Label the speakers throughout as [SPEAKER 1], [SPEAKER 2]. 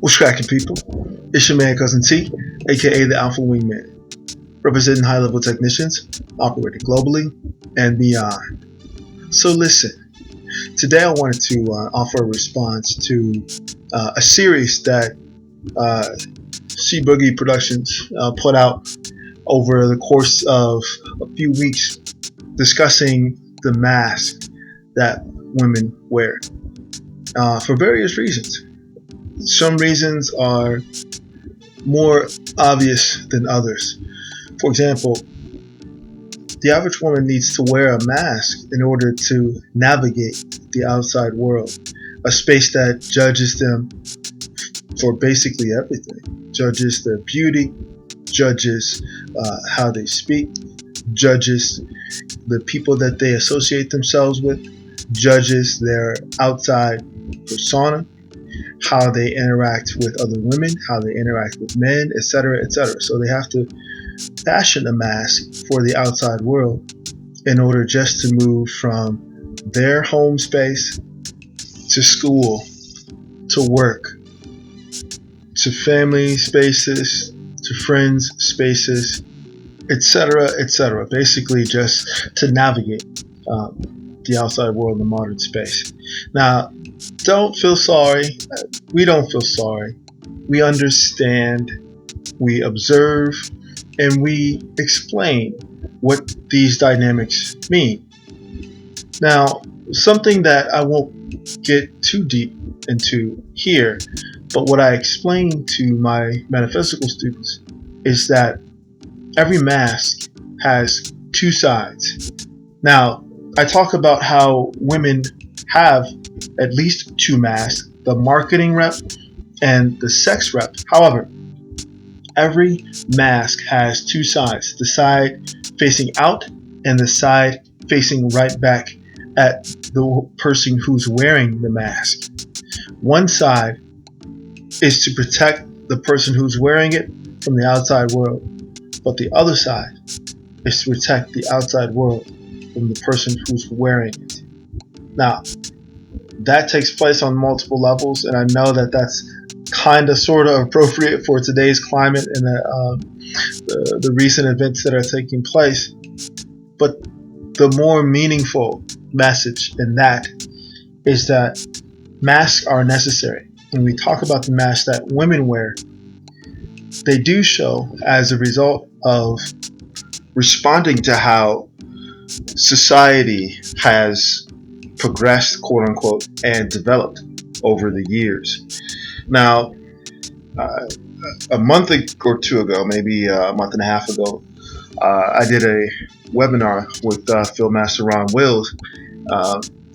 [SPEAKER 1] What's cracking, people? It's your man, Cousin T, aka the Alpha Wingman, representing high-level technicians operating globally and beyond. So listen, today I wanted to offer a response to a series that Boogie Productions put out over the course of a few weeks, discussing the mask that women wear for various reasons. Some reasons are more obvious than others. For example, the average woman needs to wear a mask in order to navigate the outside world, a space that judges them for basically everything. Judges their beauty, judges how they speak, judges the people that they associate themselves with, judges their outside persona, how they interact with other women, how they interact with men, etc., etc. So they have to fashion a mask for the outside world in order just to move from their home space to school, to work, to family spaces, to friends spaces, etc., etc. Basically just to navigate the outside world in modern space. Now, don't feel sorry. We don't feel sorry. We understand, we observe, and we explain what these dynamics mean. Now, something that I won't get too deep into here, but what I explain to my metaphysical students is that every mask has two sides. Now, I talk about how women have at least two masks, the marketing rep and the sex rep. However, every mask has two sides, the side facing out and the side facing right back at the person who's wearing the mask. One side is to protect the person who's wearing it from the outside world, but the other side is to protect the outside world from the person who's wearing it. Now, that takes place on multiple levels, and I know that that's kind of sort of appropriate for today's climate and the recent events that are taking place. But the more meaningful message in that is that masks are necessary. When we talk about the masks that women wear, they do show as a result of responding to how society has progressed, quote unquote, and developed over the years. Now, a month or two ago, maybe a month and a half ago, I did a webinar with Fieldmaster Rom Wills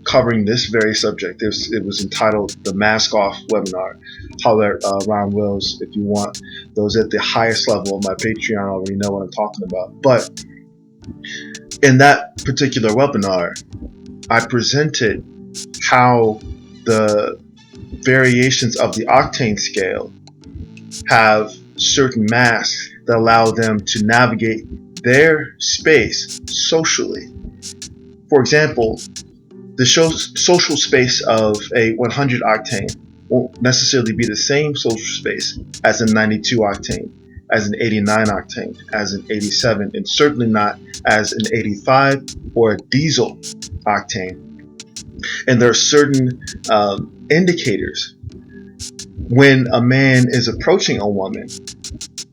[SPEAKER 1] covering this very subject. It was entitled the Mask Off webinar. Holler at Ron Wills if you want. Those at the highest level of my Patreon already know what I'm talking about. But in that particular webinar, I presented how the variations of the octane scale have certain masks that allow them to navigate their space socially. For example, the social space of a 100 octane won't necessarily be the same social space as a 92 octane, as an 89 octane, as an 87, and certainly not as an 85 or a diesel octane. And there are certain indicators when a man is approaching a woman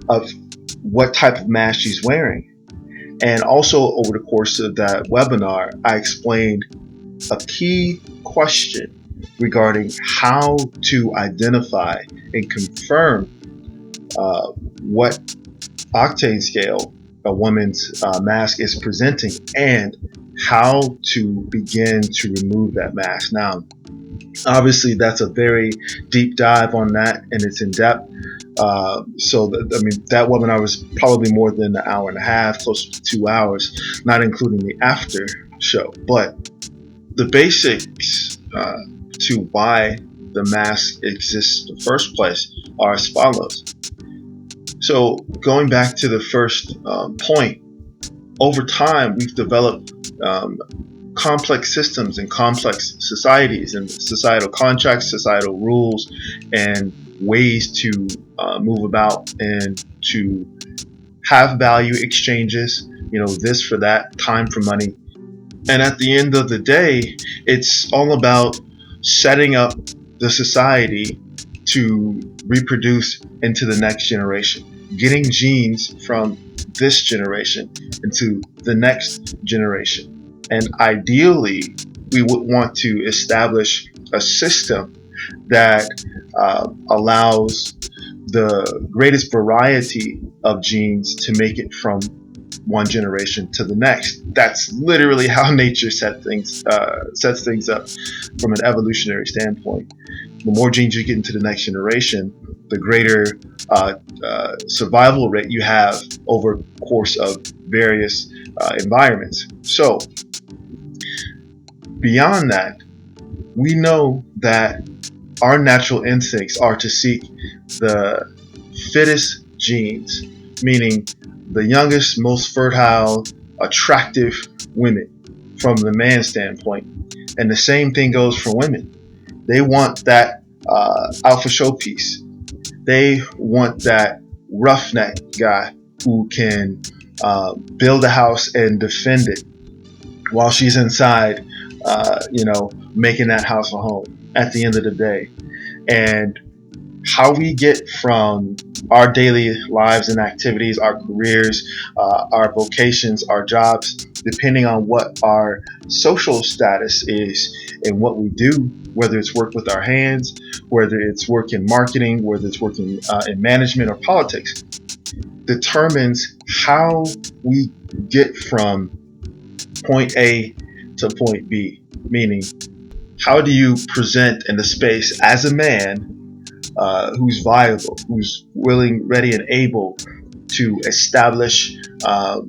[SPEAKER 1] of what type of mask she's wearing. And also over the course of that webinar, I explained a key question regarding how to identify and confirm what octane scale a woman's mask is presenting and how to begin to remove that mask. Now, obviously, that's a very deep dive on that, and it's in depth. That webinar was probably more than an hour and a half, close to 2 hours, not including the after show. But the basics to why the mask exists in the first place are as follows. So going back to the first point, over time we've developed complex systems and complex societies and societal contracts, societal rules, and ways to move about and to have value exchanges, this for that, time for money. And at the end of the day, it's all about setting up the society to reproduce into the next generation, getting genes from this generation into the next generation. And ideally, we would want to establish a system that allows the greatest variety of genes to make it from one generation to the next. That's literally how nature sets things up from an evolutionary standpoint. The more genes you get into the next generation, the greater survival rate you have over the course of various environments. So beyond that, we know that our natural instincts are to seek the fittest genes, meaning the youngest, most fertile, attractive women from the man's standpoint. And the same thing goes for women. They want that alpha showpiece. They want that roughneck guy who can build a house and defend it while she's inside, making that house a home at the end of the day. And how we get from our daily lives and activities, our careers, our vocations, our jobs, depending on what our social status is and what we do, whether it's work with our hands, whether it's work in marketing, whether it's working in management or politics, determines how we get from point A to point B. Meaning, how do you present in the space as a man who's viable, who's willing, ready, and able to establish a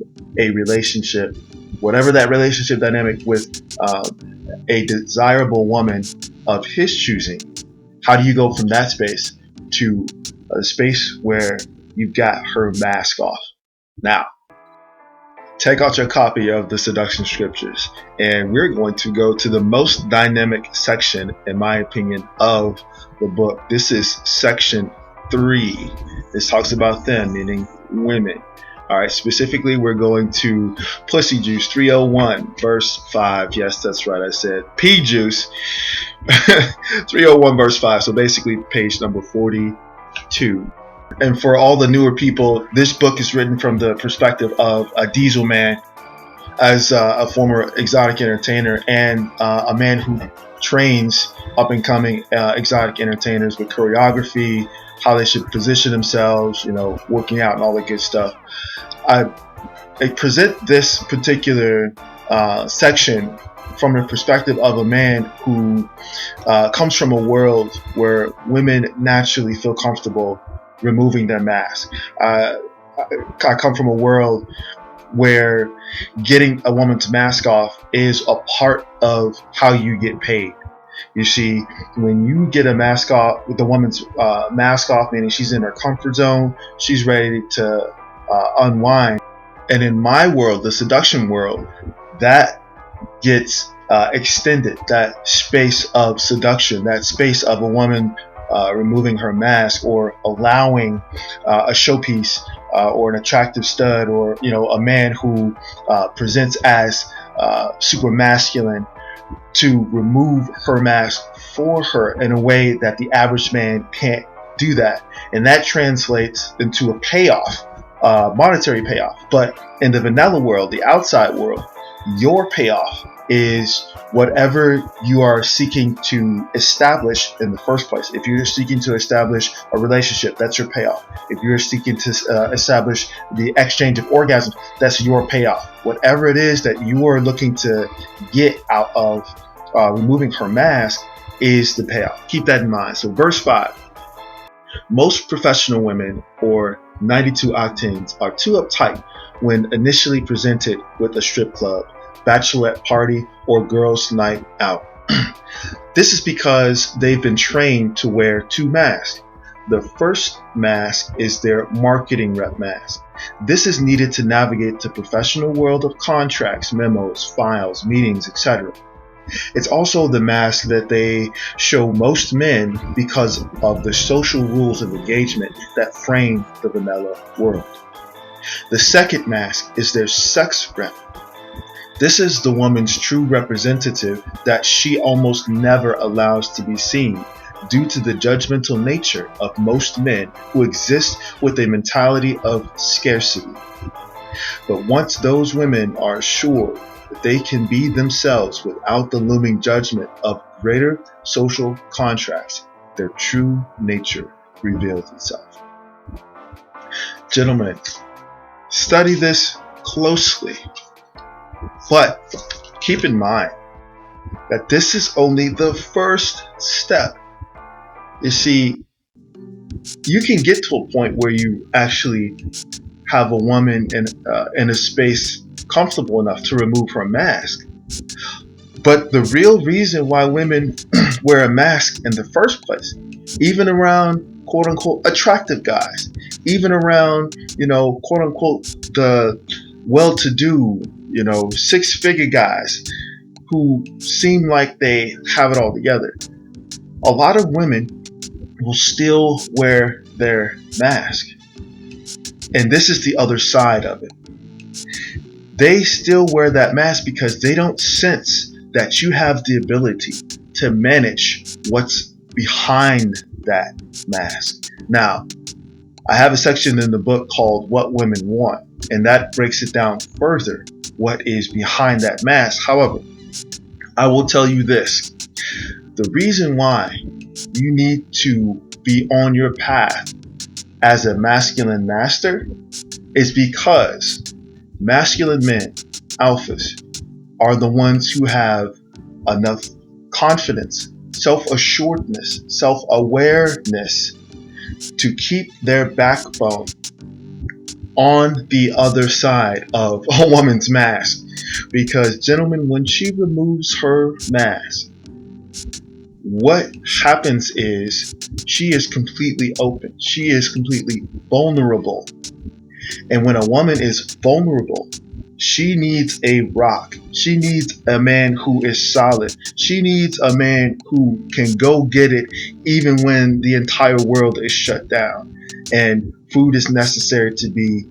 [SPEAKER 1] relationship, whatever that relationship dynamic with a desirable woman of his choosing. How do you go from that space to a space where you've got her mask off? Now, take out your copy of the Seduction Scriptures, and we're going to go to the most dynamic section, in my opinion, of the book. This is section 3. This talks about them, meaning women. All right, specifically, we're going to Pussy Juice 301, verse 5. Yes, that's right, I said P Juice 301, verse 5. So basically, page number 42. And for all the newer people, this book is written from the perspective of a Diesel man, as a former exotic entertainer and a man who trains up and coming exotic entertainers with choreography, how they should position themselves, working out and all that good stuff. I present this particular section from the perspective of a man who comes from a world where women naturally feel comfortable removing their mask. I come from a world where getting a woman's mask off is a part of how you get paid. You see, when you get a mask off, with the woman's mask off, meaning she's in her comfort zone, she's ready to unwind. And in my world, the seduction world, that gets extended, that space of seduction, that space of a woman removing her mask or allowing a showpiece or an attractive stud or a man who presents as super masculine to remove her mask for her in a way that the average man can't do that. And that translates into a payoff, monetary payoff. But in the vanilla world, the outside world, your payoff is whatever you are seeking to establish in the first place. If you're seeking to establish a relationship, that's your payoff. If you're seeking to establish the exchange of orgasms, that's your payoff. Whatever it is that you are looking to get out of removing her mask is the payoff. Keep that in mind. So verse 5. Most professional women, or 92 octanes, are too uptight when initially presented with a strip club, bachelorette party, or girls' night out. This is because they've been trained to wear two masks. The first mask is their marketing rep mask. This is needed to navigate the professional world of contracts, memos, files, meetings, etc. It's also the mask that they show most men because of the social rules of engagement that frame the vanilla world. The second mask is their sex rep. This is the woman's true representative that she almost never allows to be seen due to the judgmental nature of most men who exist with a mentality of scarcity. But once those women are assured that they can be themselves without the looming judgment of greater social contracts, their true nature reveals itself. Gentlemen, study this closely, but keep in mind that this is only the first step. You see, you can get to a point where you actually have a woman in a space comfortable enough to remove her mask. But the real reason why women wear a mask in the first place, even around quote unquote attractive guys, even around, quote unquote the well-to-do, six-figure guys who seem like they have it all together, a lot of women will still wear their mask. And this is the other side of it. They still wear that mask because they don't sense that you have the ability to manage what's behind that mask. Now, I have a section in the book called What Women Want, and that breaks it down further, what is behind that mask. However, I will tell you this. The reason why you need to be on your path as a masculine master is because masculine men, alphas, are the ones who have enough confidence, self-assuredness, self-awareness to keep their backbone on the other side of a woman's mask. Because, gentlemen, when she removes her mask, what happens is she is completely open. She is completely vulnerable. And when a woman is vulnerable, she needs a rock. She needs a man who is solid. She needs a man who can go get it even when the entire world is shut down and food is necessary to be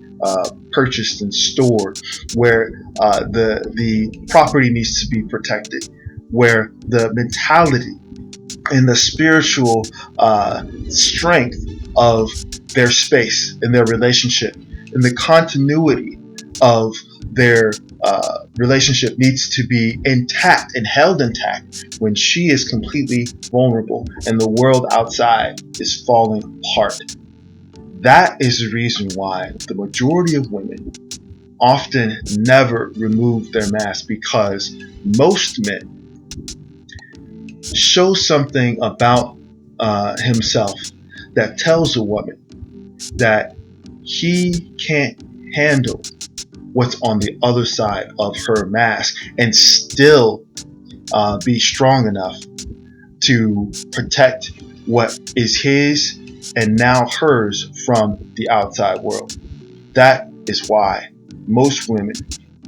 [SPEAKER 1] purchased and stored, where the property needs to be protected, where the mentality and the spiritual strength of their space and their relationship and the continuity of their relationship needs to be intact and held intact when she is completely vulnerable and the world outside is falling apart. That is the reason why the majority of women often never remove their mask, because most men show something about himself that tells a woman that he can't handle what's on the other side of her mask and still be strong enough to protect what is his and now hers from the outside world. That is why most women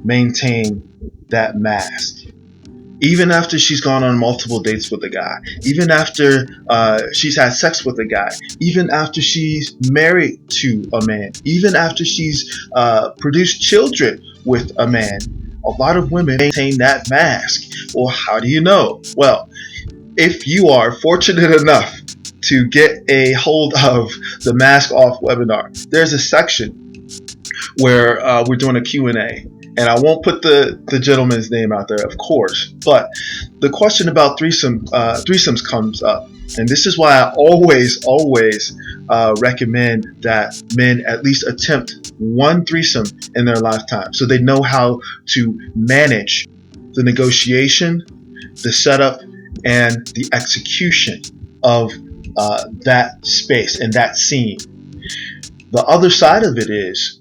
[SPEAKER 1] maintain that mask. Even after she's gone on multiple dates with a guy, even after she's had sex with a guy, even after she's married to a man, even after she's produced children with a man, a lot of women maintain that mask. Well, how do you know? Well, if you are fortunate enough to get a hold of the Mask Off webinar, there's a section where we're doing a Q&A. And I won't put the gentleman's name out there, of course, but the question about threesomes comes up. And this is why I always recommend that men at least attempt one threesome in their lifetime, so they know how to manage the negotiation, the setup, and the execution of that space and that scene. The other side of it is,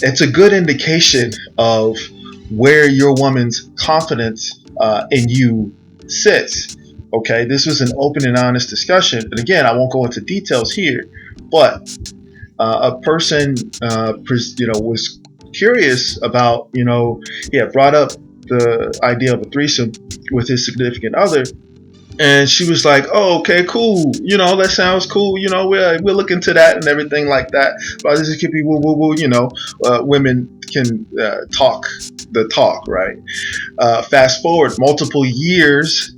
[SPEAKER 1] it's a good indication of where your woman's confidence in you sits. Okay, this was an open and honest discussion, and again, I won't go into details here, but a person was curious about, he had brought up the idea of a threesome with his significant other. And she was like, "Oh, okay, cool. You know, that sounds cool. You know, we'll look into that and everything like that." But this could be woo woo woo. You know, women can talk the talk, right? Fast forward multiple years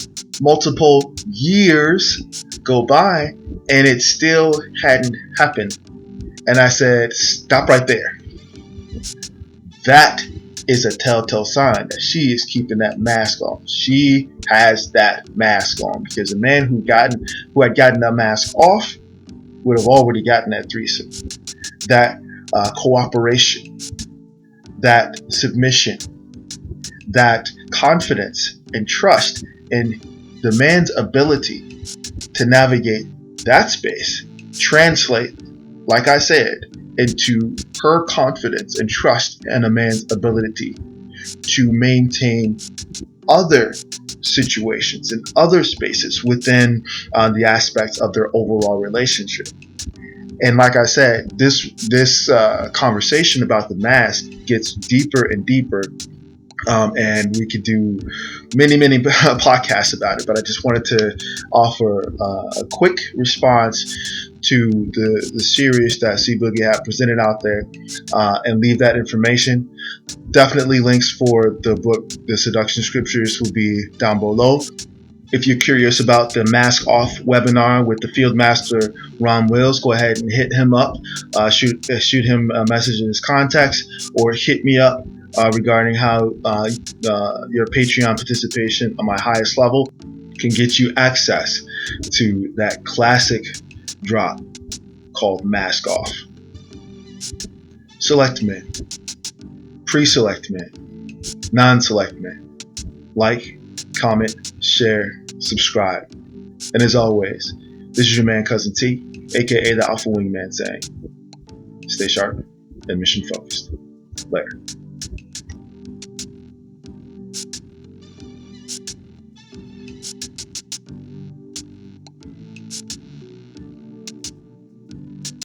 [SPEAKER 1] go by, and it still hadn't happened. And I said, "Stop right there. That is a telltale sign that she is keeping that mask on. She has that mask on, because a man who had gotten that mask off would have already gotten that threesome, that cooperation, that submission, that confidence and trust in the man's ability to navigate that space, translate, like I said, into her confidence and trust in a man's ability to maintain other situations and other spaces within the aspects of their overall relationship. And like I said, this conversation about the mask gets deeper and deeper. And we could do many podcasts about it, but I just wanted to offer a quick response to the series that C Boogie had presented out there, and leave that information. Definitely links for the book, The Seduction Scriptures, will be down below. If you're curious about the Mask Off webinar with the Field Master Rom Wills, go ahead and hit him up. Shoot him a message in his contacts, or hit me up regarding how your Patreon participation on my highest level can get you access to that classic drop called Mask Off. Select men, pre-select men, non-select men. Like, comment, share, subscribe. And as always, this is your man Cousin T, aka the Alpha Wingman, saying, stay sharp and mission focused. Later.